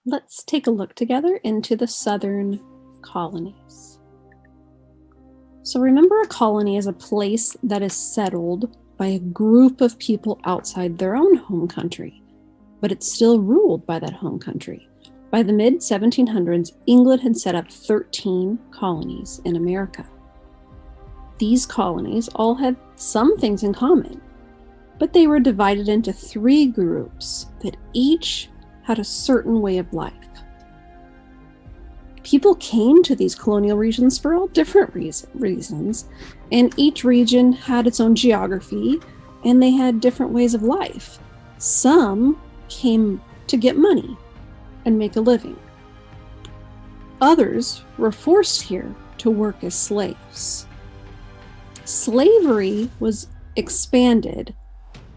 Let's take a look together into the southern colonies. So remember, a colony is a place that is settled by a group of people outside their own home country, but it's still ruled by that home country. By the mid-1700s, England had set up 13 colonies in America. These colonies all had some things in common, but they were divided into 3 groups that each had a certain way of life. People came to these colonial regions for all different reasons, and each region had its own geography, and they had different ways of life. Some came to get money and make a living. Others were forced here to work as slaves. Slavery was expanded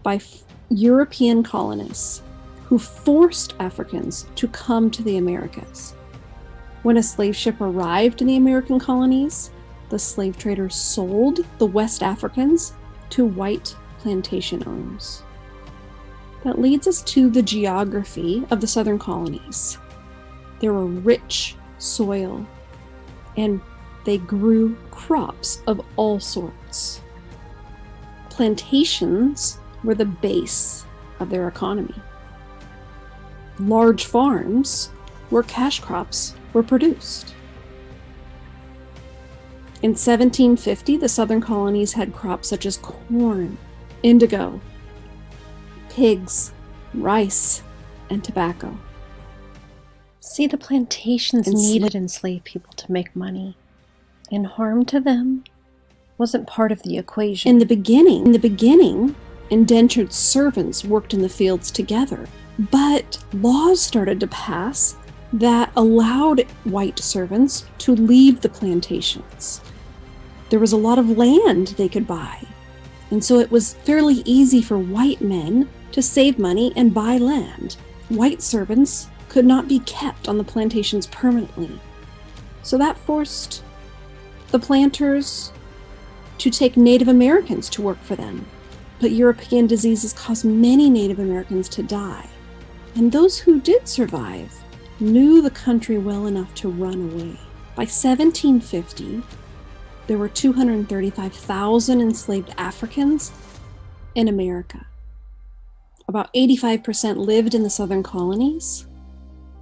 by European colonists who forced Africans to come to the Americas. When a slave ship arrived in the American colonies, the slave traders sold the West Africans to white plantation owners. That leads us to the geography of the southern colonies. There were rich soil, and they grew crops of all sorts. Plantations were the base of their economy. Large farms where cash crops were produced. In 1750, the southern colonies had crops such as corn, indigo, pigs, rice, and tobacco. See, the plantations needed enslaved people to make money, and harm to them wasn't part of the equation. In the beginning, indentured servants worked in the fields together. But laws started to pass that allowed white servants to leave the plantations. There was a lot of land they could buy, and so it was fairly easy for white men to save money and buy land. White servants could not be kept on the plantations permanently, so that forced the planters to take Native Americans to work for them. But European diseases caused many Native Americans to die. And those who did survive knew the country well enough to run away. By 1750, there were 235,000 enslaved Africans in America. About 85% lived in the southern colonies,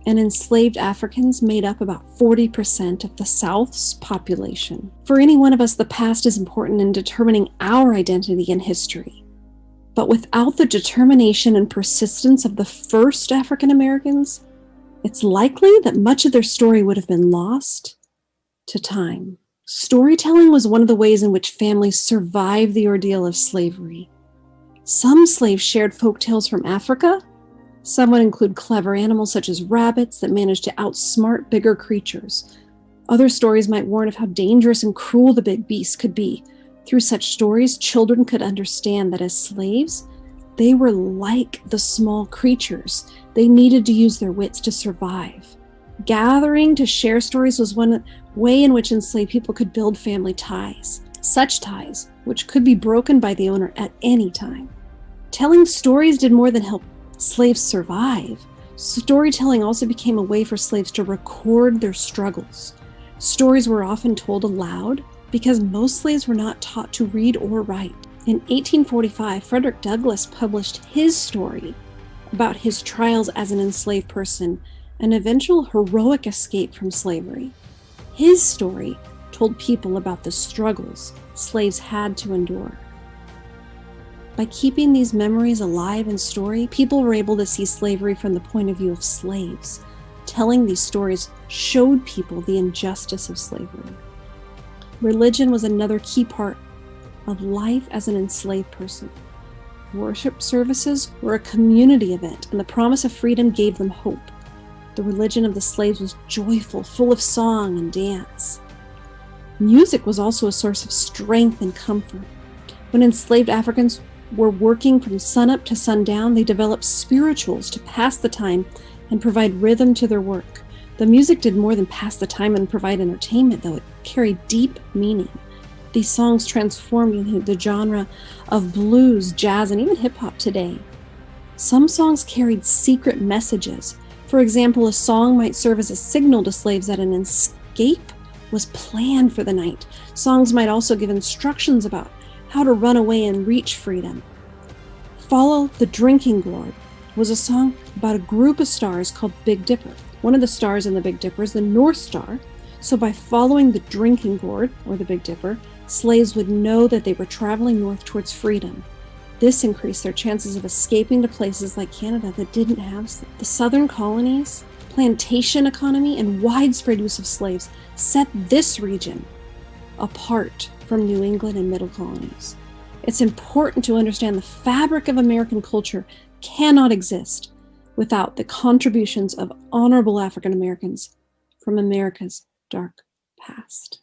and enslaved Africans made up about 40% of the South's population. For any one of us, the past is important in determining our identity and history. But without the determination and persistence of the first African Americans, it's likely that much of their story would have been lost to time. Storytelling was one of the ways in which families survived the ordeal of slavery. Some slaves shared folk tales from Africa. Some would include clever animals such as rabbits that managed to outsmart bigger creatures. Other stories might warn of how dangerous and cruel the big beasts could be. Through such stories, children could understand that as slaves, they were like the small creatures. They needed to use their wits to survive. Gathering to share stories was one way in which enslaved people could build family ties, such ties which could be broken by the owner at any time. Telling stories did more than help slaves survive. Storytelling also became a way for slaves to record their struggles. Stories were often told aloud, because most slaves were not taught to read or write. In 1845, Frederick Douglass published his story about his trials as an enslaved person, an eventual heroic escape from slavery. His story told people about the struggles slaves had to endure. By keeping these memories alive in story, people were able to see slavery from the point of view of slaves. Telling these stories showed people the injustice of slavery. Religion was another key part of life as an enslaved person. Worship services were a community event, and the promise of freedom gave them hope. The religion of the slaves was joyful, full of song and dance. Music was also a source of strength and comfort. When enslaved Africans were working from sunup to sundown, they developed spirituals to pass the time and provide rhythm to their work. The music did more than pass the time and provide entertainment, though it carried deep meaning. These songs transformed into the genre of blues, jazz, and even hip-hop today. Some songs carried secret messages For example, a song might serve as a signal to slaves that an escape was planned for the night. Songs might also give instructions about how to run away and reach freedom. Follow the Drinking Gourd was a song about a group of stars called Big Dipper. One of the stars in the Big Dipper is the North Star, so by following the Drinking Gourd, or the Big Dipper, slaves would know that they were traveling north towards freedom. This increased their chances of escaping to places like Canada that didn't have slaves. The southern colonies, plantation economy, and widespread use of slaves set this region apart from New England and middle colonies. It's important to understand the fabric of American culture cannot exist without the contributions of honorable African Americans from America's dark past.